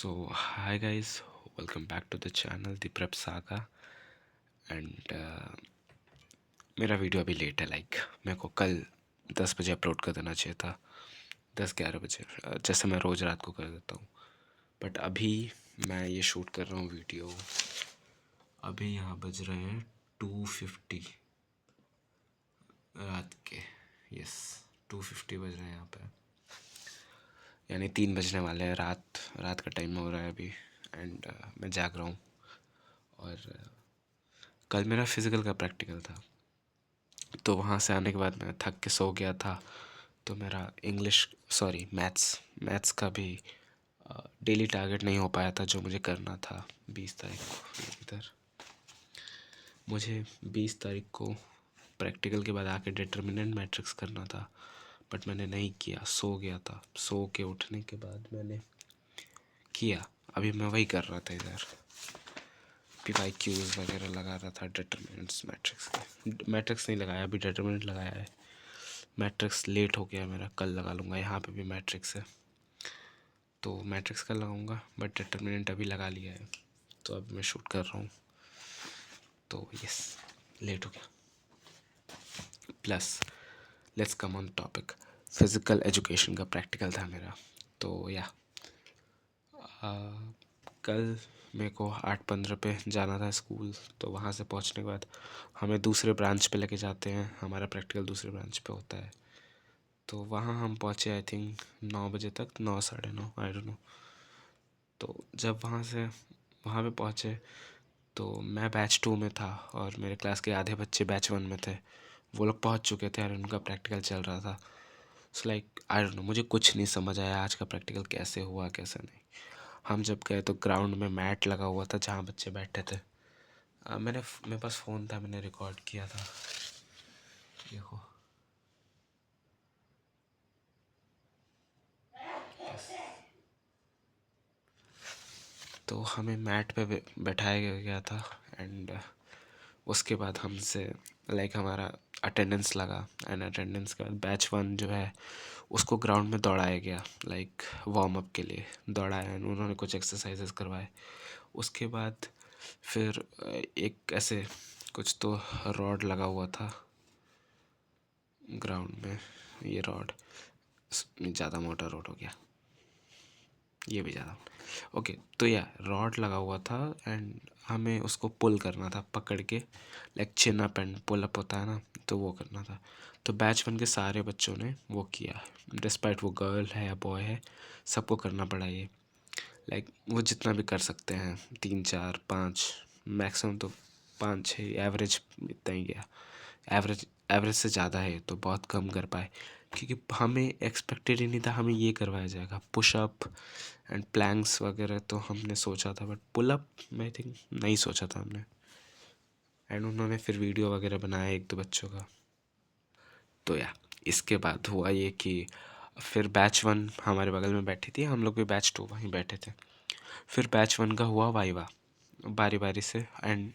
So, hi guys, welcome back to the channel The Prep Saga. And मेरा video अभी late है। मेरे को कल 10 बजे अपलोड कर देना चाहिए था, 10-11 बजे, जैसे मैं रोज़ रात को कर देता हूँ। बट अभी मैं ये शूट कर रहा हूँ वीडियो। अभी यहाँ बज रहे हैं 2:50 रात के। यस, 2:50 बज रहे हैं यहाँ पे, यानी 3 बजने वाले हैं। रात रात का टाइम हो रहा है अभी। एंड मैं जाग रहा हूँ। और कल मेरा फिज़िकल का प्रैक्टिकल था, तो वहाँ से आने के बाद मैं थक के सो गया था। तो मेरा मैथ्स का भी डेली टारगेट नहीं हो पाया था जो मुझे करना था 20 तारीख को। इधर मुझे 20 तारीख को प्रैक्टिकल के बाद आके डिटर्मिनेंट मैट्रिक्स करना था, बट मैंने नहीं किया, सो गया था। सो के उठने के बाद मैंने किया। अभी मैं वही कर रहा था इधर, PYQs वगैरह लगा रहा था डिटर्मिनेंट्स मैट्रिक्स के। मैट्रिक्स नहीं लगाया, अभी डिटर्मिनेंट लगाया है। मैट्रिक्स लेट हो गया मेरा, कल लगा लूँगा। यहाँ पे भी मैट्रिक्स है, तो मैट्रिक्स कल लगाऊंगा, बट डिटर्मिनेंट अभी लगा लिया है। तो अब मैं शूट कर रहा हूँ, तो यस, लेट हो गया। Plus let's come on topic. Physical education का प्रैक्टिकल था मेरा। तो या कल मेरे को 8:15 पे जाना था स्कूल। तो वहाँ से पहुँचने के बाद हमें दूसरे ब्रांच पे लेके जाते हैं। हमारा प्रैक्टिकल दूसरे ब्रांच पे होता है। तो वहाँ हम पहुँचे आई थिंक 9 बजे तक, 9, साढ़े 9, आई डोंट नो। तो जब वहाँ पे पहुँचे तो मैं बैच 2 में था और मेरे क्लास के आधे बच्चे बैच 1 में थे। वो लोग पहुँच चुके थे और उनका प्रैक्टिकल चल रहा था। सो आई डोंट नो, मुझे कुछ नहीं समझ आया आज का प्रैक्टिकल कैसे हुआ कैसे नहीं। हम जब गए तो ग्राउंड में मैट लगा हुआ था जहाँ बच्चे बैठे थे। मेरे पास फ़ोन था, मैंने रिकॉर्ड किया था। देखो, तो हमें मैट पे बैठाया गया था। एंड उसके बाद हमसे हमारा अटेंडेंस लगा। एंड अटेंडेंस के बाद बैच 1 जो है उसको ग्राउंड में दौड़ाया गया, वार्म अप के लिए दौड़ाया। उन्होंने कुछ एक्सरसाइजेस करवाए। उसके बाद फिर एक ऐसे कुछ तो रॉड लगा हुआ था ग्राउंड में। ये रॉड ज़्यादा मोटा रॉड हो गया, ये भी ज़्यादा। ओके, तो या रॉड लगा हुआ था एंड हमें उसको पुल करना था पकड़ के, chin up and pull up होता है ना, तो वो करना था। तो बैच 1 के सारे बच्चों ने वो किया, डिस्पाइट वो गर्ल है या बॉय है, सबको करना पड़ा ये। वो जितना भी कर सकते हैं, 3, 4, 5, मैक्सिमम तो 5, 6, एवरेज इतना ही गया। एवरेज से ज़्यादा है तो बहुत कम कर पाए, क्योंकि हमें एक्सपेक्टेड ही नहीं था हमें ये करवाया जाएगा। पुशअप एंड प्लैंक्स वगैरह तो हमने सोचा था, बट पुलअप आई थिंक नहीं सोचा था हमने। एंड उन्होंने फिर वीडियो वगैरह बनाया 1-2 बच्चों का। तो या इसके बाद हुआ ये कि फिर बैच 1 हमारे बगल में बैठी थी, हम लोग भी बैच 2 वहीं बैठे थे। फिर बैच 1 का हुआ वाइवा, बारी बारी से। And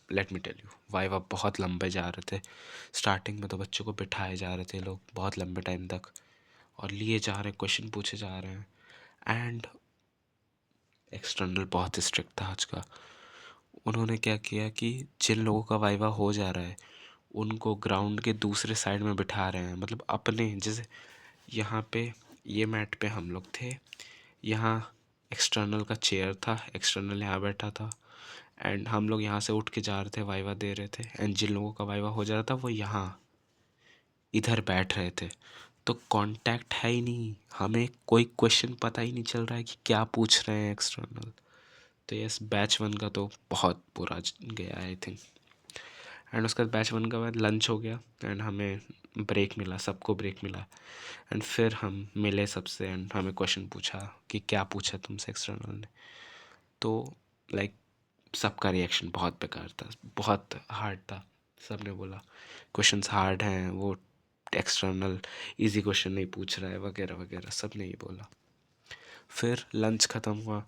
let me tell you, viva बहुत लंबे जा रहे थे। स्टार्टिंग में तो बच्चों को बिठाए जा रहे थे लोग बहुत लंबे टाइम तक, और लिए जा रहे हैं, क्वेश्चन पूछे जा रहे हैं। एंड एक्सटर्नल बहुत स्ट्रिक्ट था आज का। उन्होंने क्या किया कि जिन लोगों का वाइवा हो जा रहा है उनको ग्राउंड के दूसरे साइड में बिठा रहे हैं। मतलब अपने जैसे यहाँ पे ये मैट पे हम लोग थे, यहाँ एक्सटर्नल का चेयर था, एक्सटर्नल यहाँ बैठा था। एंड हम लोग यहाँ से उठ के जा रहे थे, वाइवा दे रहे थे। एंड जिन लोगों का वाइवा हो जा रहा था वो यहाँ इधर बैठ रहे थे। तो कांटेक्ट है ही नहीं, हमें कोई क्वेश्चन पता ही नहीं चल रहा है कि क्या पूछ रहे हैं एक्सटर्नल। तो यस, बैच 1 का तो बहुत बुरा गया आई थिंक। एंड उसके बाद बैच 1 का बाद लंच हो गया एंड हमें ब्रेक मिला, सबको ब्रेक मिला। एंड फिर हम मिले सबसे एंड हमें क्वेश्चन पूछा कि क्या पूछा तुमसे एक्सटर्नल ने। तो लाइक सबका रिएक्शन बहुत बेकार था, बहुत हार्ड था। सब ने बोला क्वेश्चंस हार्ड हैं, वो एक्सटर्नल इजी क्वेश्चन नहीं पूछ रहा है वगैरह वगैरह, सब ने ये बोला। फिर लंच ख़त्म हुआ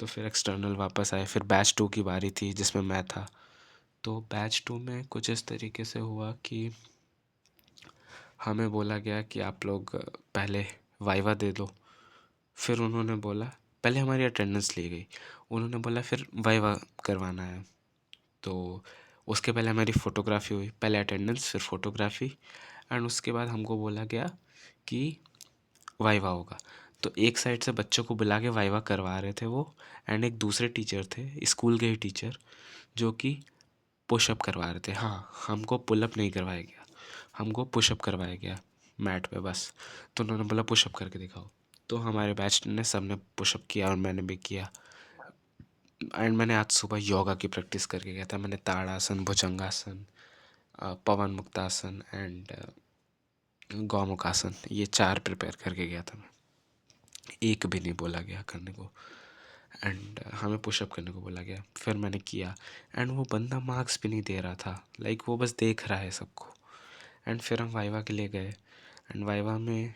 तो फिर एक्सटर्नल वापस आए। फिर बैच 2 की बारी थी जिसमें मैं था। तो बैच 2 में कुछ इस तरीके से हुआ कि हमें बोला गया कि आप लोग पहले वाइवा दे दो। फिर उन्होंने बोला पहले हमारी अटेंडेंस ली गई, उन्होंने बोला फिर वाइवा करवाना है। तो उसके पहले हमारी फ़ोटोग्राफी हुई, पहले अटेंडेंस फिर फ़ोटोग्राफी, एंड उसके बाद हमको बोला गया कि वाइवा होगा। तो एक साइड से बच्चों को बुला के वाइवा करवा रहे थे वो, एंड एक दूसरे टीचर थे, स्कूल के ही टीचर, जो कि पुशअप करवा रहे थे। हाँ, हमको पुलअप नहीं करवाया गया, हमको पुशअप करवाया गया मैट पे बस। तो उन्होंने बोला पुशअप करके दिखाओ। तो हमारे बैच ने सब ने पुशअप किया और मैंने भी किया। एंड मैंने आज सुबह योगा की प्रैक्टिस करके गया था। मैंने ताड़ासन, भुजंगासन, पवन मुक्तासन एंड गौमुखासन, ये 4 प्रिपेयर करके गया था मैं। एक भी नहीं बोला गया करने को, एंड हमें पुशअप करने को बोला गया। फिर मैंने किया, एंड वो बंदा मार्क्स भी नहीं दे रहा था, लाइक वो बस देख रहा है सबको। एंड फिर हम वाइवा के लिए गए, एंड वाइवा में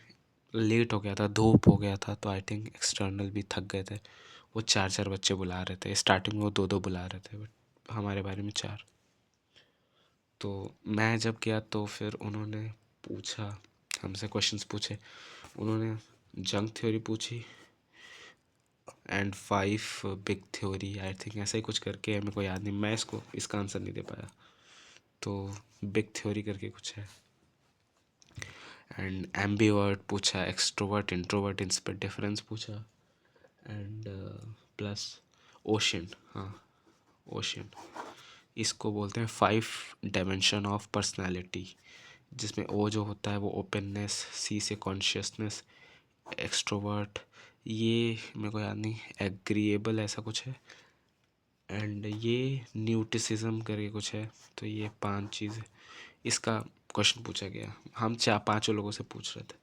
लेट हो गया था, धूप हो गया था, तो आई थिंक एक्सटर्नल भी थक गए थे। वो 4-4 बच्चे बुला रहे थे, स्टार्टिंग में वो 2-2 बुला रहे थे, बट हमारे बारे में 4। तो मैं जब गया तो फिर उन्होंने पूछा, हमसे क्वेश्चंस पूछे। उन्होंने जंक थ्योरी पूछी and 5 big theory, I think ऐसा ही कुछ करके है, मेरे को याद नहीं, मैं इसका आंसर नहीं दे पाया। तो बिग थ्योरी करके कुछ है। एंड एम्बीवर्ट पूछा, एक्सट्रोवर्ट इंट्रोवर्ट, इन पर डिफरेंस पूछा, एंड प्लस ओशन। हाँ, ओशन, इसको बोलते हैं 5 डायमेंशन ऑफ पर्सनालिटी, जिसमें ओ जो होता है वो ओपननेस, सी से कॉन्शियसनेस, एक्सट्रोवर्ट, ये मेरे को याद नहीं, एग्रीएबल ऐसा कुछ है, एंड ये न्यूटिसिज्म करके कुछ है। तो ये 5 चीज़, इसका क्वेश्चन पूछा गया। हम 4-5 लोगों से पूछ रहे थे।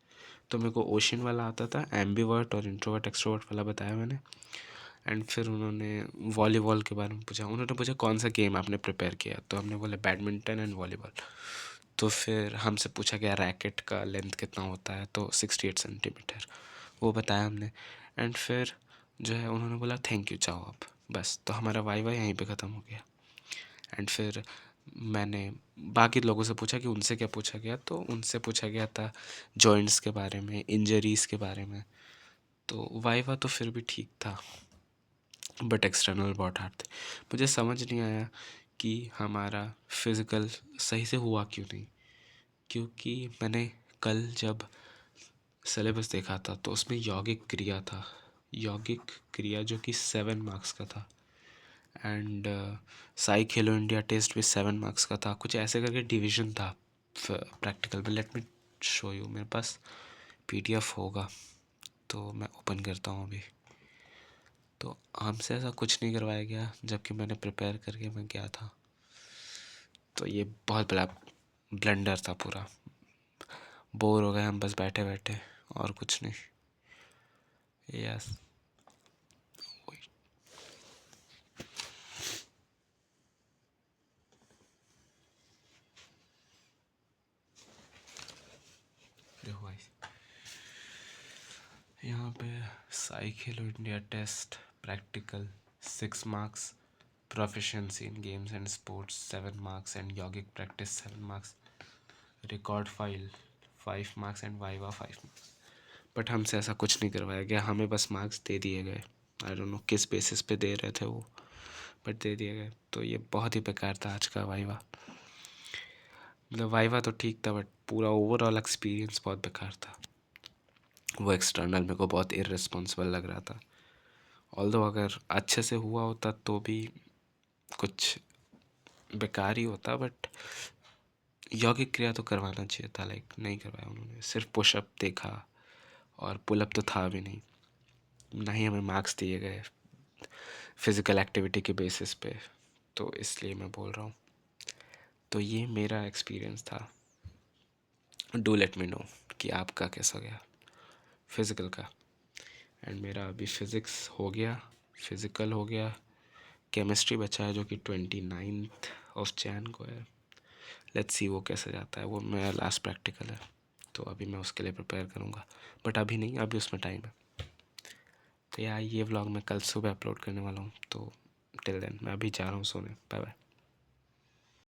तो मेरे को ओशन वाला आता था, एम्बीवर्ट और इंट्रोवर्ट एक्सट्रोवर्ट वाला बताया मैंने। एंड फिर उन्होंने वॉलीबॉल के बारे में पूछा। उन्होंने पूछा कौन सा गेम आपने प्रिपेयर किया, तो हमने बोला बैडमिंटन एंड वॉलीबॉल। तो फिर हमसे पूछा गया रैकेट का लेंथ कितना होता है, तो 68 सेंटीमीटर, वो बताया हमने। एंड फिर जो है उन्होंने बोला थैंक यू, जाओ आप, बस। तो हमारा वाइवा यहीं पे ख़त्म हो गया। एंड फिर मैंने बाकी लोगों से पूछा कि उनसे क्या पूछा गया, तो उनसे पूछा गया था जॉइंट्स के बारे में, इंजरीज़ के बारे में। तो वाइवा तो फिर भी ठीक था, बट एक्सटर्नल बहुत हार्ड थे। मुझे समझ नहीं आया कि हमारा फिज़िकल सही से हुआ क्यों नहीं, क्योंकि मैंने कल जब सिलेबस देखा था तो उसमें यौगिक क्रिया था, यौगिक क्रिया जो कि 7 मार्क्स का था, and Sai Khelo India test भी 7 मार्क्स का था, कुछ ऐसे करके डिवीज़न था प्रैक्टिकल में। लेट मी शो यू, मेरे पास PDF होगा, तो मैं ओपन करता हूँ अभी। तो हमसे ऐसा कुछ नहीं करवाया गया, जबकि मैंने प्रिपेयर करके मैं गया था। तो ये बहुत बड़ा ब्लंडर था पूरा। बोर हो गए हम बस बैठे बैठे, और कुछ नहीं। यस, देखो गाइस, यहाँ पे SAI Khelo India test practical 6 marks, proficiency in games and sports 7 marks, and yogic practice 7 marks, record file 5 marks, and viva 5 marks. But हमसे ऐसा कुछ नहीं करवाया गया, हमें बस मार्क्स दे दिए गए। आई डोंट नो किस बेसिस पे दे रहे थे वो, बट दे दिए गए। तो ये बहुत ही बेकार था आज का वाइवा। मतलब वाइवा तो ठीक था, बट पूरा ओवरऑल एक्सपीरियंस बहुत बेकार था। वो एक्सटर्नल मेरे को बहुत इररिस्पॉन्सिबल लग रहा था। ऑल्दो अगर अच्छे से हुआ होता तो भी कुछ बेकार ही होता, बट यौगिक क्रिया तो करवाना चाहिए था, लाइक नहीं करवाया उन्होंने। सिर्फ पुशअप देखा, और पुलअप तो था भी नहीं, ना ही हमें मार्क्स दिए गए फिज़िकल एक्टिविटी के बेसिस पे। तो इसलिए मैं बोल रहा हूँ। तो ये मेरा एक्सपीरियंस था। डू लेट मी नो कि आपका कैसा गया फिज़िकल का। एंड मेरा अभी फ़िज़िक्स हो गया, फिज़िकल हो गया, केमिस्ट्री बचा है जो कि 29 ऑफ जैन को है। लेट्स सी वो कैसे जाता है, वो मेरा लास्ट प्रैक्टिकल है, तो अभी मैं उसके लिए प्रिपेयर करूँगा। बट अभी नहीं, अभी उसमें टाइम है। तो यार ये व्लॉग मैं कल सुबह अपलोड करने वाला हूँ, तो टिल देन मैं अभी जा रहा हूँ सोने। Bye bye.